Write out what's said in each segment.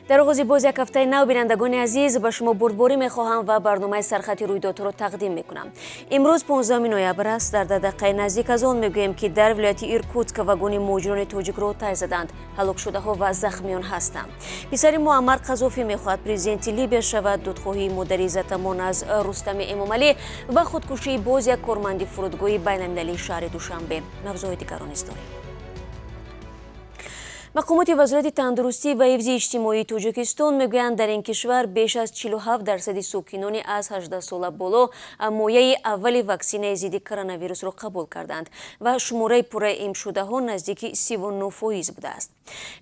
در آغاز باز یک هفته نو بینندگان عزیز به شما بردباری میخواهم و برنامه سرخط رویدادها را تقدیم میکنم. امروز 15 نوامبر است. در دقیقه نزدیک از آن میگوییم که در ولایت ایرکوتسک واگن مهاجران تاجیک را تیر زدند. هلاک شده ها و زخمیان هستند. پسر معمر قذافی میخواهد پرزیدنت لیبیا شود. دادخواهی مادر عزت امان از رستم امامعلی و خودکشی باز یک کارمند فرودگاه بین‌المللی شهر دوشنبه. موضوع دیگران است داریم. مقامات وزارت تندرستی و حفظ اجتماعی تاجیکستان میگویند در این کشور بیش از 47% ساکنان از 18 سال بالا مایه اول واکسن ضد کرونا ویروس را قبول کردند و شماره پرائم شده ها نزدیک 39% بوده است.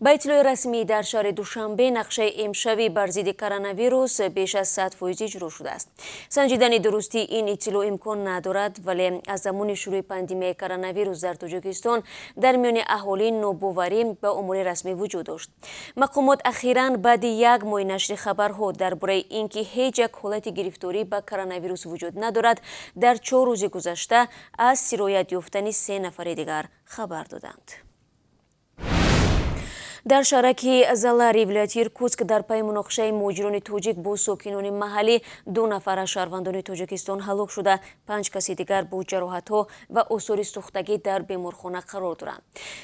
با اطلاع رسمی در شهر دوشنبه نقشه امشبی بر ضد کرونا ویروس بیش از 100% اجرا شده است. سنجیدن درستی این اطلاع امکان ندارد، ولی از زمان شروع پاندمی کرونا ویروس در تاجیکستان در میان اهالی نوباوری به امور رسمی وجود داشت. مقامات اخیراً بعد یک ماه نشر خبرها درباره اینکه هیچ یک حالت گرفتاری به کرونا ویروس وجود ندارد در 4 روز گذشته از سرایت یافتن 3 نفر دیگر خبر دادند. در شهرک زالاری ولایت ایرکوتسک در پی مناقشه مهاجران تاجیک با ساکنان محلی 2 نفر از شهروندان تاجیکستان هلاک شده، 5 کسی دیگر با جراحت‌ها و آثار سوختگی در بیمارخانه قرار دارند.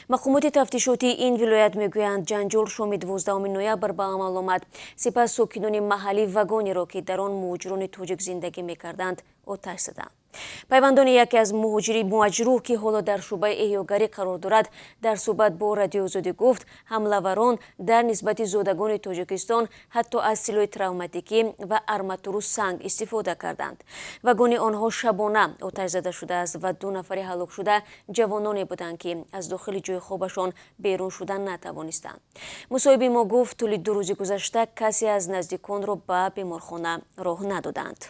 مقامات تفتیشاتی این ولایت میگویند جنجال شام 12 نوامبر به عمل آمد. سپس ساکنان محلی واگنی را که در آن مهاجران تاجیک زندگی میکردند آتش زدند. پیوندان یکی از مهاجرو که حالا در شعبه احیاگری قرار دارد در صحبت با رادیو آزادی گفت حمله‌وران در نسبت زادگان تاجیکستان حتی از سلاح تروماتیکی و آرماتور سنگ استفاده کردند. واگن آنها شبانه آتش زده شده است و 2 نفر هلاک شده جوانانی بودند که از داخل جای خوابشان بیرون شدن نتوانستند. مصاحبه ما گفت طول 2 روز گذشته کسی از نزدیکان را به بیمارخانه راه ندادند.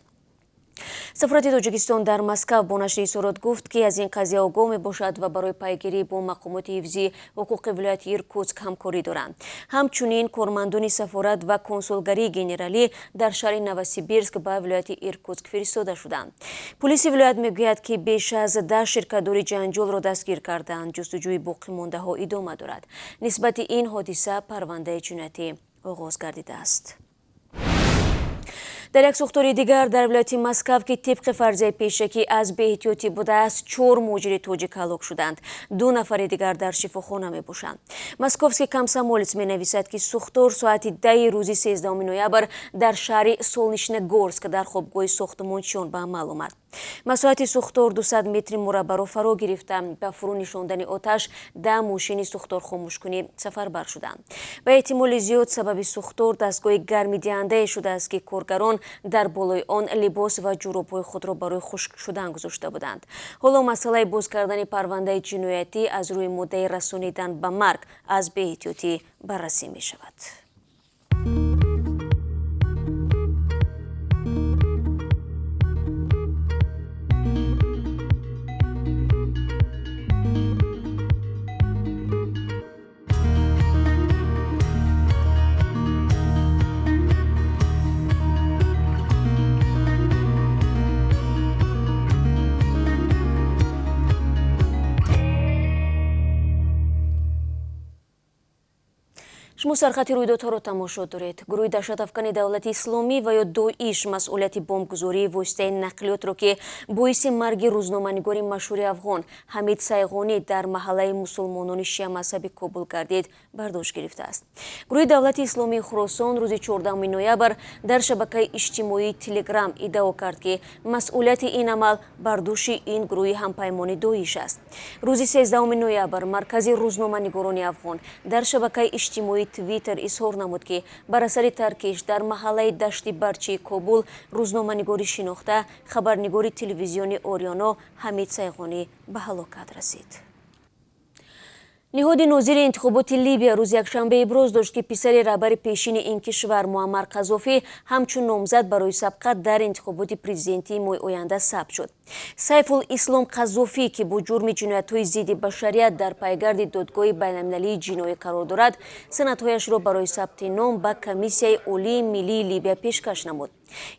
سفارت تاجیکستان در مسکو با نشر اظهارات گفت که از این قضیه آگاه میباشد و برای پیگیری با مقامات حفظی حقوق ولایت ایرکوتسک همکاری دارند. همچنین کارمندان سفارت و کنسولگری گنرالی در شهر نوسیبیرسک به ولایت ایرکوتسک فرستاده شدند. پلیس ولایت میگوید که بیش از 10 شرکت‌دار جنجال را دستگیر کردند. جستجوی باقی مانده ها ادامه دارد. نسبت این حادثه پرونده جنایتی آغاز گردیده است. در یک سوختار دیگر در ولایت مسکو که طبق فرضیه پیشکی از بی‌احتیاطی بوده است 4 مهاجر تاجیک هلاک شدند. 2 نفر دیگر در شفاخانه میباشند. مسکوفسکی کامسомолец می‌نویسد که سوختار ساعت 10 روز 13 نوامبر در شهر سولنیچنگورسک در خوابگاه ساختمانشان به عمل آمد. مساحت سوختار 200 متر مربع را فرا گرفته. به فرو نشاندن آتش 10 ماشین سوختار خاموشکنی سفربر شدند. به احتمال زیاد سبب سوختار دستگاه گرمی دهنده شده است که کارگران در بالای آن لباس و جوراب‌های خود را برای خشک شدن گذاشته بودند. حالا مسئله باز کردن پرونده جنایتی از روی مدعی رسانیدن به مرگ از بی‌احتیاطی بررسی می شود. شما سرخط رویدادها را تماشا دارید. گروه دهشت‌افکن دولت اسلامی و یا داعش مسئولیت بمبگذاری واسطه نقلیات را که باعث مرگ روزنامه‌نگار مشهور افغان حمید سیغانی در محله مسلمانان شیعه مذهبی کابل گردید برداشت گرفته است. گروه دولت اسلامی خراسان روز 14 نوامبر در شبکه اجتماعی تلگرام ادعا کرد که مسئولیت این عمل بر دوش این گروه همپیمان داعش است. روز 13 نوامبر مرکز روزنامه‌نگاران افغان در شبکه اجتماعی توییتر اظهار نمود که بر اثر ترکش در محله دشت برچی کابل روزنامه‌نگاری شناخته خبرنگار تلویزیونی آریانا حمید سیغانی به هلاکت رسید. نهاد ناظر انتخابات لیبیا روز یکشنبه ابراز داشت که پسر رهبر پیشین این کشور معمر قذافی همچون نامزد برای سبقت در انتخابات پرزیدنتی ماه آینده ثبت شد. سیف الاسلام قذافی که با جرم جنایت‌های ضد بشریت در پیگرد دادگاه بین‌المللی جنایی قرار دارد، سندهایش را برای ثبت نام به کمیسیای عالی ملی لیبیا پیشکش نمود.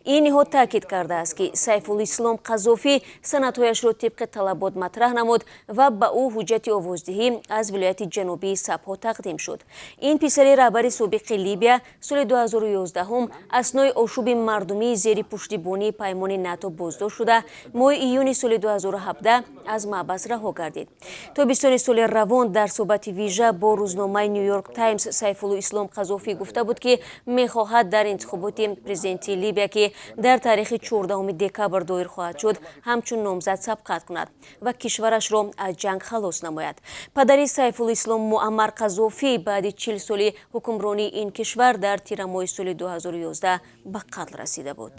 این نهاد تاکید کرده است که سیف‌الاسلام قذافی سندهایش را طبق طلبات مطرح نمود و به او حجت آوازدهی از ولایت جنوبی سپاه تقدیم شد. این پسر رهبر سابق لیبیا سال 2011 اثنای آشوب مردمی زیر پشتیبانی پیمان ناتو بازداشت شده ماه ایون سال 2017 از محبس رها گردید. تابستان سال روان در صحبت ویژه با روزنامه نیویورک تایمز سیف‌الاسلام قذافی گفته بود که می‌خواهد در انتخابات پرزیدنتی لیبیا که در تاریخ 14 دکبر دایر خواهد شد همچون نامزد سبقت کند و کشورش را از جنگ خلاص نماید. پدر سیف‌الاسلام معمر قذافی بعد 40 سال حکمرانی این کشور در تیر ماه سال 2011 به قتل رسیده بود.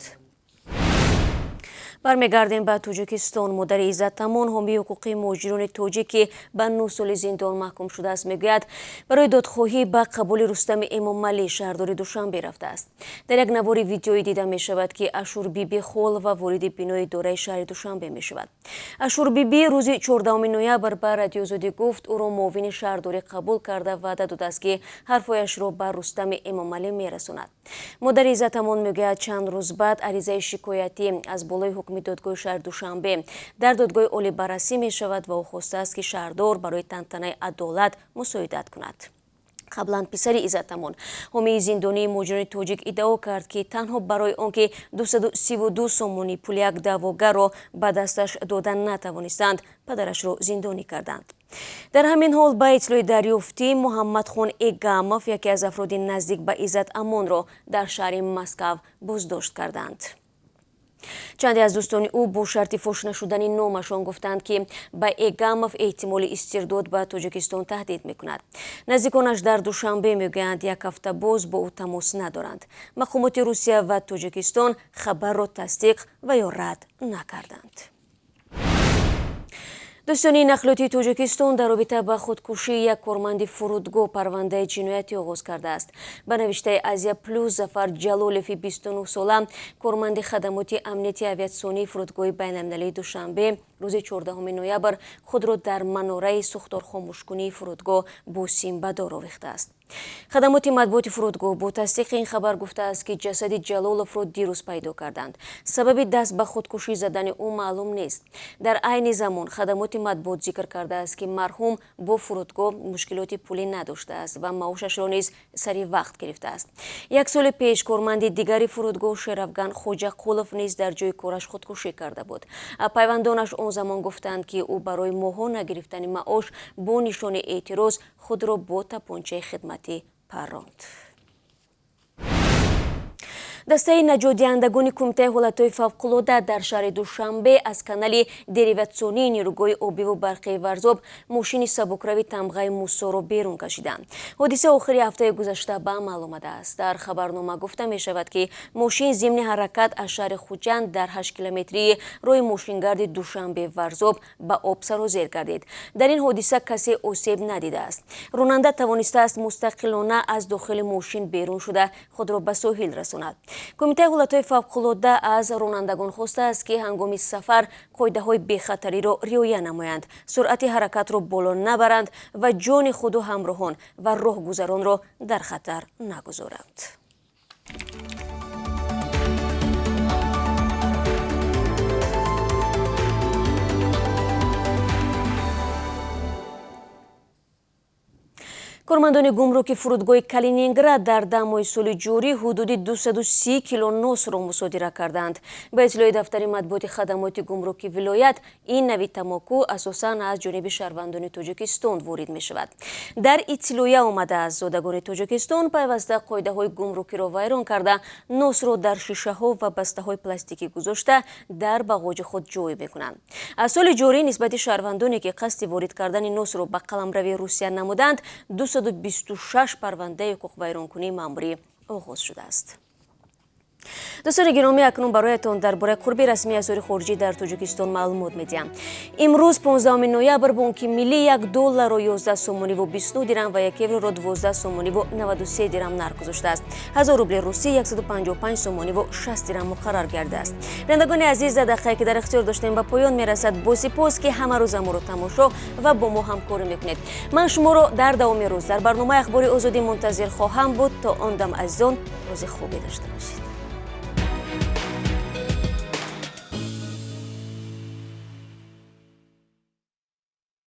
برمیگردیم به تاجیکستان. مادر عزت‌امون حامی حقوق مهاجران تاجیک که به 9 سال زندان محکوم شده است میگوید برای دادخواهی به قبول رستم امامعلی شهردار دوشنبه رفته است. در یک نوار ویدیویی دیده می شود که اشور بیبی خال و وارد بینای دارای شهر دوشنبه می شود. اشور بیبی روز 14 نوامبر به رادیو آزادی گفت او را معاون شهرداری قبول کرده و وعده داده است که حرفایش را به رستم امامعلی میرساند. مادر عزت‌امون میگوید چند روز بعد عریضه شکایتی از بالای حکم دادگاه شهر دوشنبه در دادگاه عالی بررسی می شود و او خواسته است که شهردار برای تنطنه عدالت مساعدت کند. قبلا پسر عزت‌امون حامی زندانی مهاجران تاجیک ادعا کرد که تنها برای آنکه 232 سومونی پول یک دعواگر را به دستش دادن نتوانستند پدرش را زندانی کردند. در همین حال با اطلاع دریافتی محمد خان ایگاموف یکی از افراد نزدیک به عزت‌امون را در شهر مسکو بازداشت کردند. چندی از دوستان او با شرط فاش نشدن نامشان گفتند که به ایگاموف احتمال استرداد به تاجیکستان تهدید میکند. نزدیکانش در دوشنبه میگویند یک هفته باز با او تماس ندارند. مقامات روسیه و تاجیکستان خبر را تصدیق و یا رد نکردند. دوستان نقلاتی تاجیکستان در رابطه با خودکشی یک کارمند فرودگاه پرونده جنایتی آغاز کرده است. به نوشته آزیا پلوس ظفر جلالوفی 29 ساله کارمند خدمات امنیتی اویاسیونی فرودگاه بین‌المللی دوشنبه روز 14 نوامبر خود را در مناره سوختار خاموشکنی فرودگاه با سیم دار آویخته است. خدمات مطبوعات فرودگاه با تصدیق این خبر گفته است که جسد جلالوف را دیروز پیدا کردند. سبب دست به خودکشی زدن او معلوم نیست. در عین زمان خدمات مطبوعات ذکر کرده است که مرحوم با فرودگاه مشکلات پولی نداشته است و معاشش را نیز سری وقت گرفته است. یک سال پیش کارمند دیگری فرودگاه شرافگان خوجا قولف نیز در جای کارش خودکشی کرده بود. پیوندانش آن زمان گفتند که او برای ماها نگرفتن معاش با نشان اعتراض خود را با تپانچه خدمتی پراند. دسته نجات دهندگان کمیته حالتهای فوق‌العاده در شهر دوشنبه از کانال دیریواسیونی نیروگاه آبی و برقی ورزاب ماشین سبکروی تمغه موسی را بیرون کشیدند. حادثه آخری هفته گذشته به عمل آمده است. در خبرنامه گفته می شود که ماشین ضمن حرکت از شهر خوجند در 8 کیلومتری راه ماشینگرد دوشنبه ورزاب به آب سرازیر گردید. در این حادثه کسی آسیب ندیده است. راننده توانسته است مستقلانه از داخل ماشین بیرون شده خود را به ساحل رساند. کمیته حالتهای فوق‌العاده از رانندگان خواسته است که هنگام سفر قاعده‌های بی‌خطری را رعایت نمایند، سرعت حرکت را بالا نبرند و جان خود و همراهان و راهگذران را در خطر نگذارند. کارمندان گمرک فرودگاه کالینینگراد در 10 ماه سال جاری حدود 230 کیلو نوس را مصادره کردند. به اطلاع دفتر مطبوعات خدمات گمرکی ولایت این نوع تماکو اساساً از جانب شهروندان تاجیکستان وارد می شود. در اطلاع آمده از زادگان تاجیکستان پیوسته قاعده های گمرکی را ویران کرده نوس را در شیشه ها و بسته های پلاستیکی گذاشته در باغچ خود جای می کنند. از سال جاری نسبت شهروندانی که قصد وارد کردن نوس را به قلمرو روسیه نمودند 226 پرونده حقوق ویرانکنی ماموری آغاز شده است. دوستان گرامی اکنون برایتان درباره قرب رسمی اسعار خارجی در تاجیکستان معلومات میدیم. امروز 15 نوامبر بانک ملی $1 را 11 سومونی و 29 درم و یک یورو را 12 سومونی و 93 درم نرخ گذاشته است. 1000 روبل روسی 155 سومونی و 60 درم مقرر گردیده است. بینندگان عزیز دقیقی که در اختیار داشتیم به پایان میرسد. با سپاس که همه روز ما را تماشا و با ما همکاری میکنید. من شما را در دوام روز در برنامه اخباری آزادی منتظر خواهم بود. تا آن دم عزیزان روز خوبی داشته باشید.